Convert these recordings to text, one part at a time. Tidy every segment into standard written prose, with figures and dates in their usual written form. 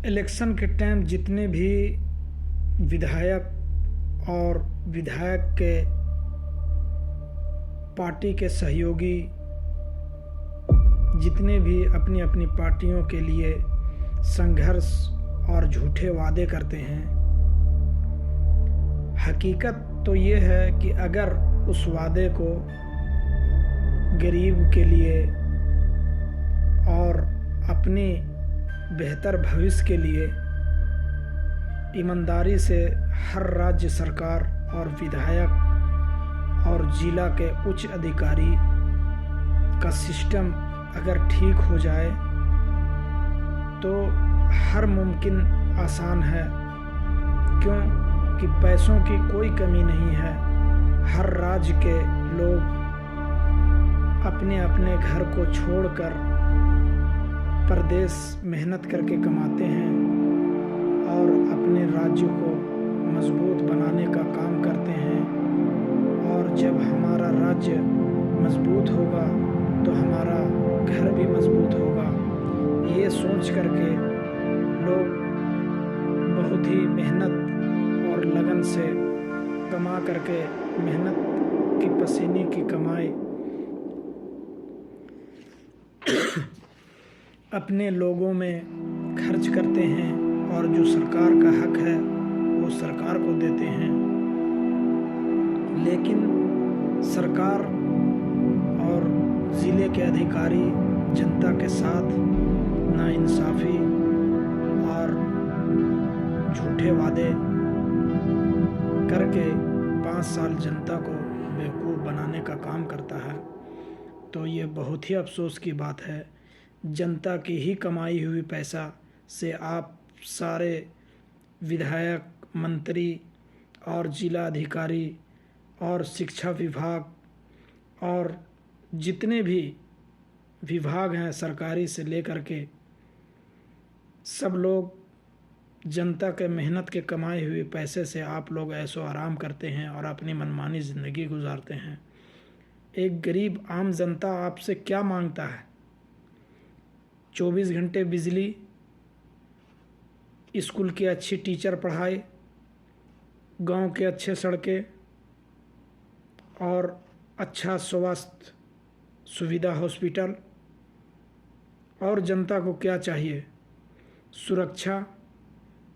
Election के time जितने भी विधायक और विधायक के पार्टी के सहयोगी जितने भी अपनी अपनी पार्टियों के लिए संघर्ष और झूठे वादे करते हैं, हकीकत तो ये है कि अगर उस वादे को गरीब के लिए और अपनी बेहतर भविष्य के लिए ईमानदारी से हर राज्य सरकार और विधायक और जिला के उच्च अधिकारी का सिस्टम अगर ठीक हो जाए तो हर मुमकिन आसान है। क्यों कि पैसों की कोई कमी नहीं है। हर राज्य के लोग अपने अपने घर को छोड़कर परदेश मेहनत करके कमाते हैं और अपने राज्य को मजबूत बनाने का काम करते हैं। और जब हमारा राज्य मजबूत होगा तो हमारा घर भी मजबूत होगा। ये सोच करके लोग बहुत ही मेहनत और लगन से कमा करके मेहनत की पसीने की कमाई अपने लोगों में खर्च करते हैं और जो सरकार का हक है वो सरकार को देते हैं। लेकिन सरकार और ज़िले के अधिकारी जनता के साथ नाइंसाफ़ी और झूठे वादे करके 5 साल जनता को बेवकूफ़ बनाने का काम करता है। तो ये बहुत ही अफसोस की बात है। जनता की ही कमाई हुई पैसा से आप सारे विधायक, मंत्री और जिला अधिकारी और शिक्षा विभाग और जितने भी विभाग हैं सरकारी से लेकर के सब लोग जनता के मेहनत के कमाए हुए पैसे से आप लोग ऐशो आराम करते हैं और अपनी मनमानी ज़िंदगी गुजारते हैं। एक गरीब आम जनता आपसे क्या मांगता है? 24 घंटे बिजली, स्कूल की अच्छी टीचर पढ़ाई, गांव के अच्छे सड़कें और अच्छा स्वास्थ्य सुविधा हॉस्पिटल। और जनता को क्या चाहिए? सुरक्षा।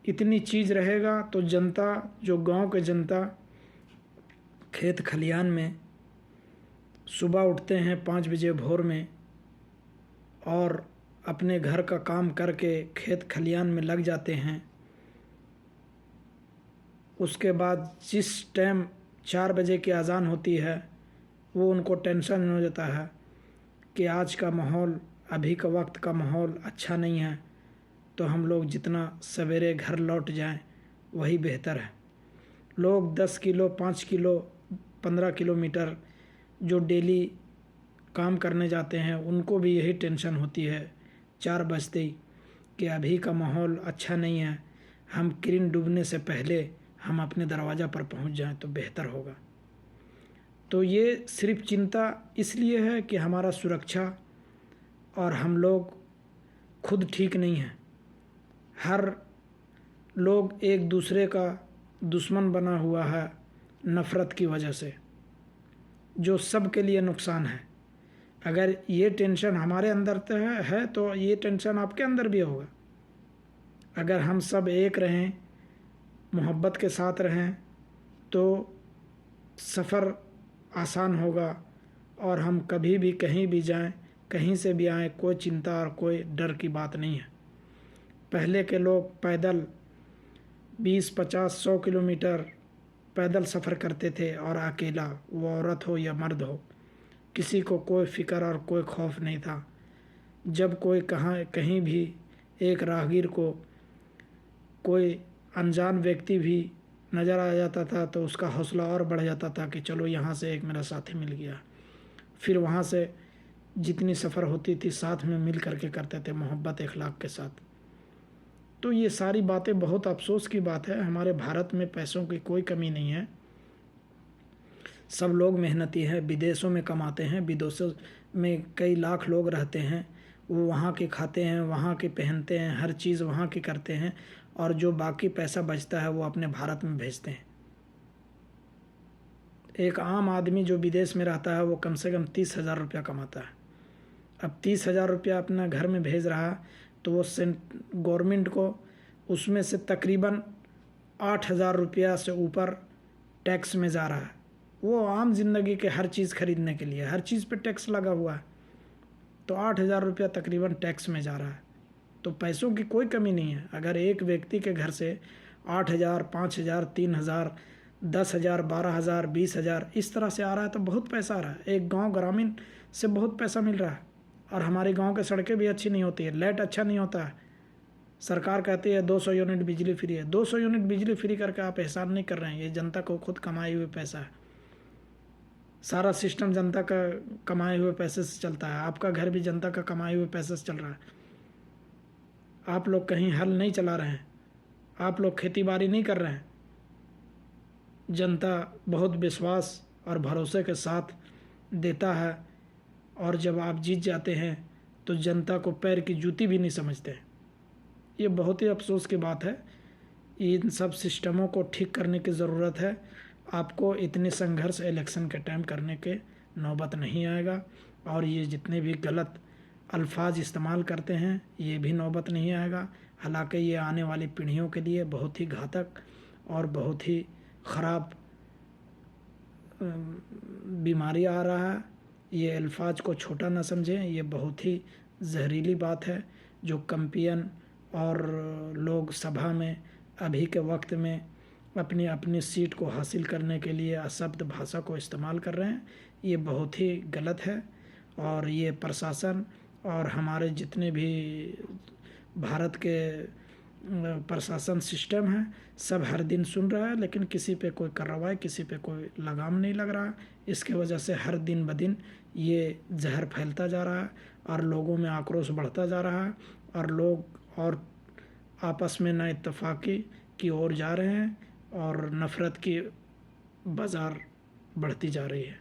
इतनी चीज़ रहेगा तो जनता, जो गांव के जनता खेत खलियान में सुबह उठते हैं 5 बजे भोर में और अपने घर का काम करके खेत खलियान में लग जाते हैं। उसके बाद जिस टाइम 4 बजे की अजान होती है वो उनको टेंशन हो जाता है कि आज का माहौल, अभी का वक्त का माहौल अच्छा नहीं है, तो हम लोग जितना सवेरे घर लौट जाएं वही बेहतर है। लोग 10 किलो, 5 किलो, 15 किलोमीटर जो डेली काम करने जाते हैं उनको भी यही टेंशन होती है 4 बजते ही कि अभी का माहौल अच्छा नहीं है, हम किरण डूबने से पहले हम अपने दरवाज़ा पर पहुंच जाएं तो बेहतर होगा। तो ये सिर्फ चिंता इसलिए है कि हमारा सुरक्षा और हम लोग खुद ठीक नहीं हैं। हर लोग एक दूसरे का दुश्मन बना हुआ है नफ़रत की वजह से, जो सब के लिए नुकसान है। अगर ये टेंशन हमारे अंदर है तो ये टेंशन आपके अंदर भी होगा। अगर हम सब एक रहें, मोहब्बत के साथ रहें तो सफ़र आसान होगा और हम कभी भी कहीं भी जाएं, कहीं से भी आएं, कोई चिंता और कोई डर की बात नहीं है। पहले के लोग पैदल 20, 50, 100 किलोमीटर पैदल सफ़र करते थे और अकेला, वो औरत हो या मर्द हो, किसी को कोई फ़िक्र और कोई खौफ नहीं था। जब कोई कहीं भी एक राहगीर को कोई अनजान व्यक्ति भी नज़र आ जाता था तो उसका हौसला और बढ़ जाता था कि चलो यहाँ से एक मेरा साथी मिल गया। फिर वहाँ से जितनी सफ़र होती थी साथ में मिल करके करते थे, मोहब्बत अखलाक के साथ। तो ये सारी बातें बहुत अफसोस की बात है। हमारे भारत में पैसों की कोई कमी नहीं है। सब लोग मेहनती हैं, विदेशों में कमाते हैं, विदेशों में कई लाख लोग रहते हैं, वो वहाँ के खाते हैं, वहाँ के पहनते हैं, हर चीज़ वहाँ की करते हैं, और जो बाकी पैसा बचता है वो अपने भारत में भेजते हैं। एक आम आदमी जो विदेश में रहता है वो कम से कम 30,000 रुपया कमाता है। अब 30,000 रुपया अपना घर में भेज रहा है तो वो गवर्नमेंट को उसमें से तकरीबन 8,000 रुपया से ऊपर टैक्स में जा रहा है। वो आम जिंदगी के हर चीज़ खरीदने के लिए, हर चीज़ पे टैक्स लगा हुआ है, तो 8,000 रुपया तकरीबन टैक्स में जा रहा है। तो पैसों की कोई कमी नहीं है। अगर एक व्यक्ति के घर से 8,000, 5,000, 3,000, 10,000, 12,000, 20,000 इस तरह से आ रहा है तो बहुत पैसा आ रहा है। एक गांव ग्रामीण से बहुत पैसा मिल रहा है। और हमारे गांव के सड़कें भी अच्छी नहीं होती है, लाइट अच्छा नहीं होता है। सरकार कहती है 200 यूनिट बिजली फ्री है। 200 यूनिट बिजली फ्री करके आप एहसान नहीं कर रहे हैं, ये जनता को खुद कमाए हुए पैसा है। सारा सिस्टम जनता का कमाए हुए पैसे से चलता है। आपका घर भी जनता का कमाए हुए पैसे से चल रहा है। आप लोग कहीं हल नहीं चला रहे हैं, आप लोग खेती बाड़ी नहीं कर रहे हैं। जनता बहुत विश्वास और भरोसे के साथ देता है, और जब आप जीत जाते हैं तो जनता को पैर की जूती भी नहीं समझते। ये बहुत ही अफसोस की बात है। इन सब सिस्टमों को ठीक करने की ज़रूरत है। आपको इतने संघर्ष इलेक्शन के टाइम करने के नौबत नहीं आएगा, और ये जितने भी गलत अल्फाज इस्तेमाल करते हैं ये भी नौबत नहीं आएगा। हालांकि ये आने वाली पीढ़ियों के लिए बहुत ही घातक और बहुत ही ख़राब बीमारी आ रहा है। ये अल्फाज को छोटा ना समझें, ये बहुत ही जहरीली बात है। जो कैंपेन और लोग सभा में अभी के वक्त में अपनी अपनी सीट को हासिल करने के लिए अशब्द भाषा को इस्तेमाल कर रहे हैं, ये बहुत ही गलत है। और ये प्रशासन और हमारे जितने भी भारत के प्रशासन सिस्टम है सब हर दिन सुन रहा है, लेकिन किसी पे कोई कार्रवाई, किसी पे कोई लगाम नहीं लग रहा। इसके वजह से हर दिन ब दिन ये जहर फैलता जा रहा है और लोगों में आक्रोश बढ़ता जा रहा है, और लोग और आपस में ना इत्तेफाकी की ओर जा रहे हैं, और नफ़रत की बाज़ार बढ़ती जा रही है।